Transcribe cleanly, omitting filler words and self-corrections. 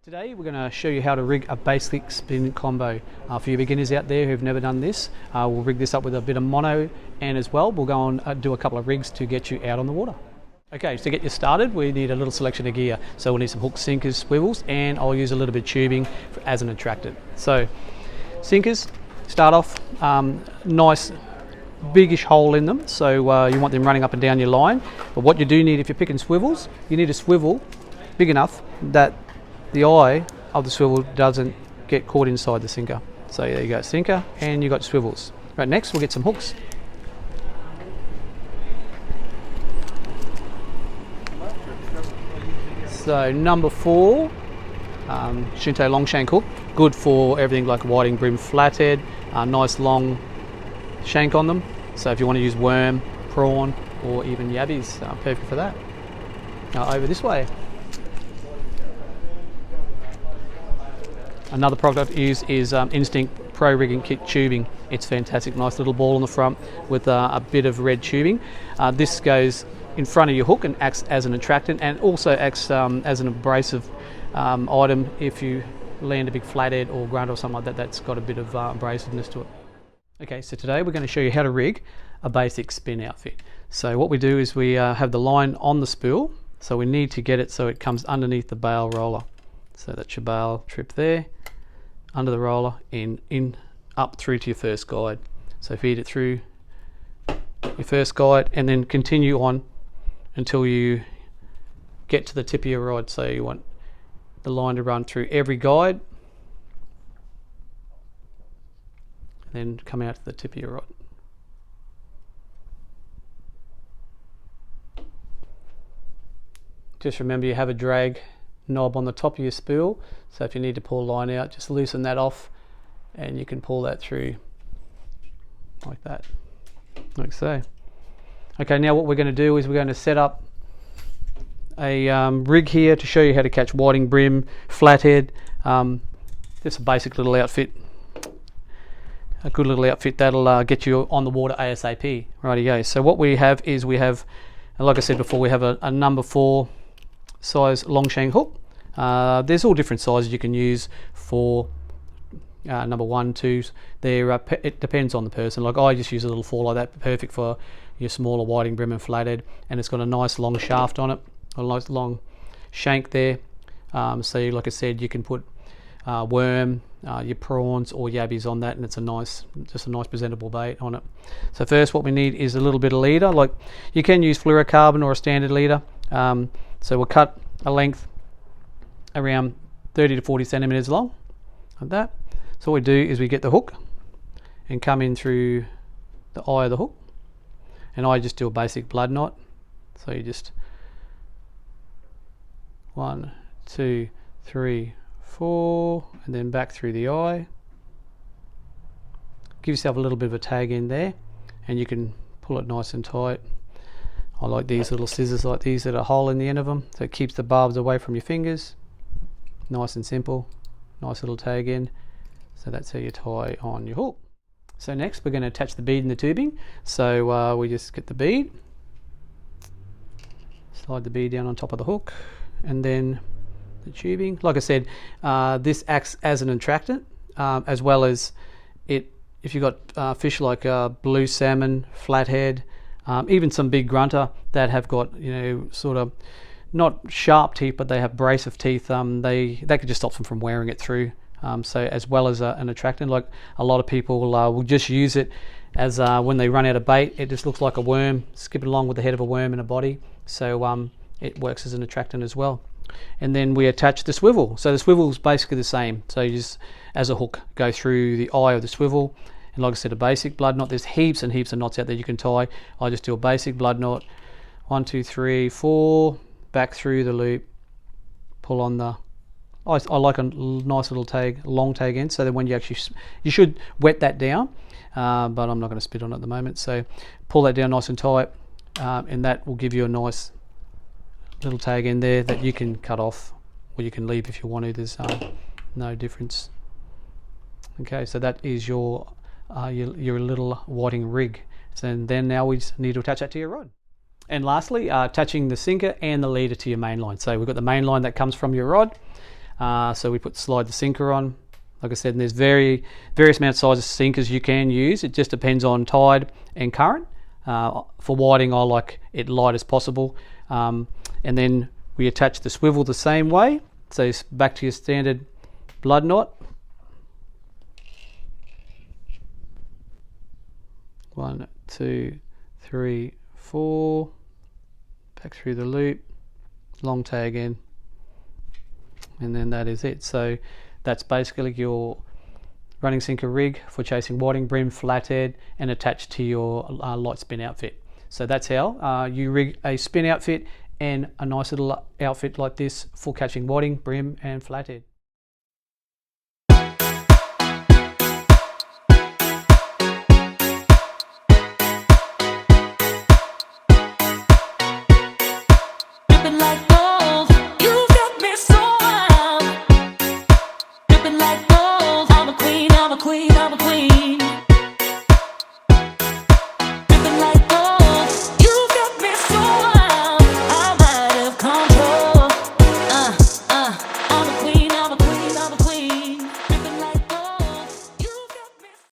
Today we're going to show you how to rig a basic spin combo. For you beginners out there who've never done this, we'll rig this up with a bit of mono, and as well we'll go and do a couple of rigs to get you out on the water. Okay, so to get you started we need a little selection of gear. So we'll need some hooks, sinkers, swivels, and I'll use a little bit of tubing as an attractant. So sinkers, start off, nice biggish hole in them, so you want them running up and down your line. But what you do need, if you're picking swivels, you need a swivel big enough that the eye of the swivel doesn't get caught inside the sinker. So there you go, sinker, and you got swivels. Right, next we'll get some hooks. So number 4, Shinto long shank hook, good for everything like whiting brim flathead, nice long shank on them. So if you want to use worm, prawn, or even yabbies, perfect for that. Over this way. Another product I use is Instinct Pro Rigging Kit tubing. It's fantastic, nice little ball on the front with a bit of red tubing. This goes in front of your hook and acts as an attractant, and also acts as an abrasive item if you land a big flathead or grunt or something like that that's got a bit of abrasiveness to it. Okay, so today we're going to show you how to rig a basic spin outfit. So what we do is we have the line on the spool, so we need to get it so it comes underneath the bail roller. So that's your bail trip there, under the roller, in up through to your first guide. So feed it through your first guide and then continue on until you get to the tip of your rod. So you want the line to run through every guide and then come out to the tip of your rod. Just remember you have a drag knob on the top of your spool, so if you need to pull a line out, just loosen that off and you can pull that through like that, like so. Okay, now what we're going to do is we're going to set up a rig here to show you how to catch whiting brim, flathead. Just a basic little outfit, a good little outfit that'll get you on the water ASAP. Rightio. So what we have is like I said before, we have a number 4 size long shank hook. There's all different sizes you can use for number 1, 2s. It depends on the person. Like I just use a little 4 like that, perfect for your smaller whiting brim and flathead, and it's got a nice long shaft on it, a nice long shank there. So like I said, you can put worm, your prawns or yabbies on that, and it's just a nice presentable bait on it. So first what we need is a little bit of leader. Like you can use fluorocarbon or a standard leader. So we'll cut a length around 30 to 40 centimeters long, like that. So what we do is we get the hook and come in through the eye of the hook, and I just do a basic blood knot. So you just 1, 2, 3, 4, and then back through the eye. Give yourself a little bit of a tag in there, and you can pull it nice and tight. I like these little scissors like these that are a hole in the end of them, so it keeps the barbs away from your fingers. Nice and simple, nice little tag in. So that's how you tie on your hook. So next we're going to attach the bead in the tubing. So we just get the bead, slide the bead down on top of the hook, and then the tubing. Like I said, this acts as an attractant, as well as if you've got fish like blue salmon, flathead, even some big grunter that have got, sort of not sharp teeth, but they have abrasive teeth, they could just stop them from wearing it through. So as well as an attractant, like a lot of people will just use it as when they run out of bait, it just looks like a worm skipping along with the head of a worm and a body. So it works as an attractant as well. And then we attach the swivel. So the swivel is basically the same. So you just, as a hook, go through the eye of the swivel. And like I said, a basic blood knot. There's heaps and heaps of knots out there you can tie. I just do a basic blood knot. 1, 2, 3, 4, back through the loop, pull on the. I like a nice little tag, long tag end, so that when you should wet that down, but I'm not going to spit on it at the moment. So pull that down nice and tight, and that will give you a nice little tag in there that you can cut off, or you can leave if you want to. There's no difference. Okay, so that is your little whiting rig. So then now we just need to attach that to your rod. And lastly, attaching the sinker and the leader to your main line. So we've got the main line that comes from your rod. So we slide the sinker on. Like I said, and there's various amount of sizes of sinkers you can use. It just depends on tide and current. For whiting, I like it light as possible. And then we attach the swivel the same way. So back to your standard blood knot. 1, 2, 3, 4. Back through the loop, long tag in, and then that is it. So that's basically your running sinker rig for chasing whiting, brim, flathead, and attached to your light spin outfit. So that's how you rig a spin outfit and a nice little outfit like this for catching whiting, brim, and flathead. Dripping like gold, you got me so wild. Dripping like gold, I'm a queen, I'm a queen, I'm a queen.